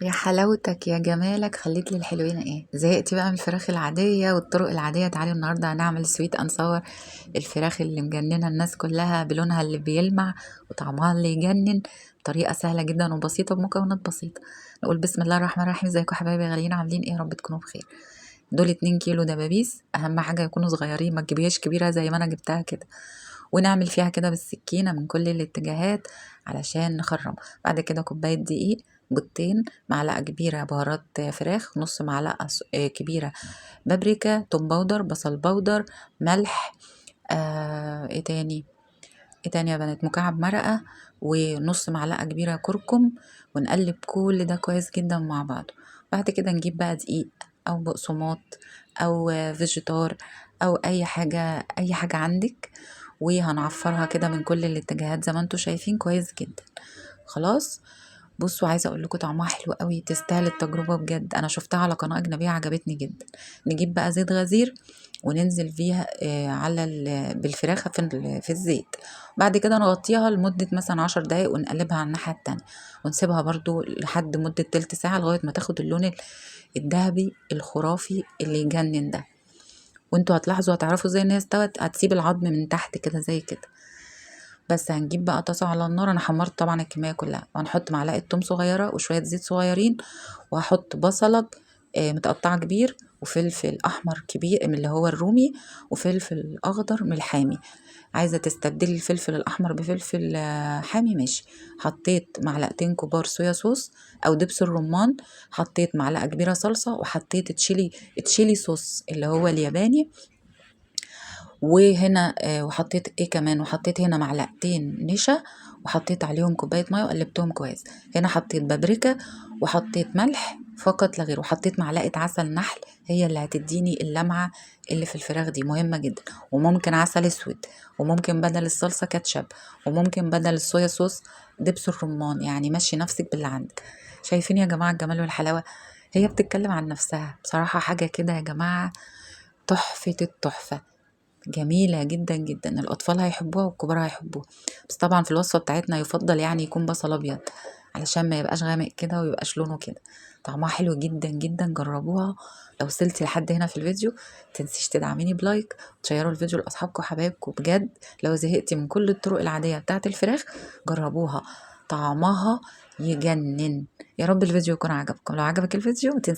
يا حلاوتك يا جمالك خليت لي الحلوين ايه، زهقتي بقى من الفراخ العادية والطرق العادية؟ تعالي النهاردة هنعمل سويت اند صور. الفراخ اللي مجننة الناس كلها بلونها اللي بيلمع وطعمها اللي يجنن، طريقة سهلة جدا وبسيطة بمكونات بسيطة. نقول بسم الله الرحمن الرحيم. ازيكم يا حبايبي غاليين، عاملين ايه؟ يا رب تكونوا بخير. دول 2 كيلو دبابيس، اهم حاجة يكونوا صغيرين، ما تجيبيهاش كبيرة زي ما انا جبتها كده. ونعمل فيها كده بالسكينة من كل الاتجاهات علشان نخرم. بعد كده كوباية دقيق، بيضتين، معلقة كبيرة بهارات فراخ، نص معلقة كبيرة بابريكا، توم باودر، بصل باودر، ملح. ايه تاني؟ ايه تاني يا بنات؟ مكعب مرقة، ونص معلقة كبيرة كركم. ونقلب كل ده كويس جدا مع بعض. بعد كده نجيب بقى دقيق او بقسماط او فيجيتار او اي حاجة عندك، وهنعفرها كده من كل الاتجاهات زي ما انتوا شايفين كويس جدا. خلاص. بصوا، عايزه اقول لكم طعمها حلو قوي، تستاهل التجربه بجد، انا شفتها على قناه اجنبيه عجبتني جدا. نجيب بقى زيت غزير وننزل فيها بالفراخ في الزيت. بعد كده نغطيها لمدة مثلا 10 دقايق ونقلبها على الناحية التانية، ونسيبها برضو لحد مدة تلت ساعة لغاية ما تاخد اللون الذهبي الخرافي اللي يجنن ده. وانتوا هتلاحظوا، هتعرفوا زي ان هي استوت، هتسيب العظم من تحت كده زي كده. بس هنجيب بقى طاسة على النار، انا حمرت طبعا الكمية كلها، وهنحط معلقة توم صغيرة وشوية زيت صغيرين، وهحط بصلة متقطعة كبير، وفلفل احمر كبير من اللي هو الرومي، وفلفل اخضر من الحامي. عايزة تستبدلي الفلفل الاحمر بفلفل حامي، ماشي. حطيت معلقتين كبار صويا صوص او دبس الرمان، حطيت معلقة كبيرة صلصة، وحطيت تشيلي صوص اللي هو الياباني. وهنا وحطيت ايه كمان، وحطيت هنا معلقتين نشا، وحطيت عليهم كوباية مية وقلبتهم كويس. هنا حطيت بابريكا، وحطيت ملح فقط لا غير، وحطيت معلقة عسل نحل، هي اللي هتديني اللمعة اللي في الفراخ دي، مهمة جدا. وممكن عسل اسود، وممكن بدل الصلصة كاتشب، وممكن بدل الصويا صوص دبس الرمان، يعني مشي نفسك باللي عندك. شايفين يا جماعة الجمال والحلاوة؟ هي بتتكلم عن نفسها بصراحة، حاجة كده يا جماعة، تحفة التحفة. جميلة جدا جدا، الأطفال هيحبوها والكبار هيحبوها. بس طبعا في الوصفة بتاعتنا يفضل يعني يكون بصل أبيض، علشان ما يبقاش غامق كده ويبقاش لونه كده. طعمها حلو جدا جدا، جربوها. لو وصلتي لحد هنا في الفيديو متنسيش تدعميني بلايك، وتشيروا الفيديو لأصحابكم وحبايبكم بجد. لو زهقتي من كل الطرق العادية بتاعت الفراخ جربوها، طعمها يجنن. يا رب الفيديو يكون عجبكم. لو عجبك الفيديو متنسيش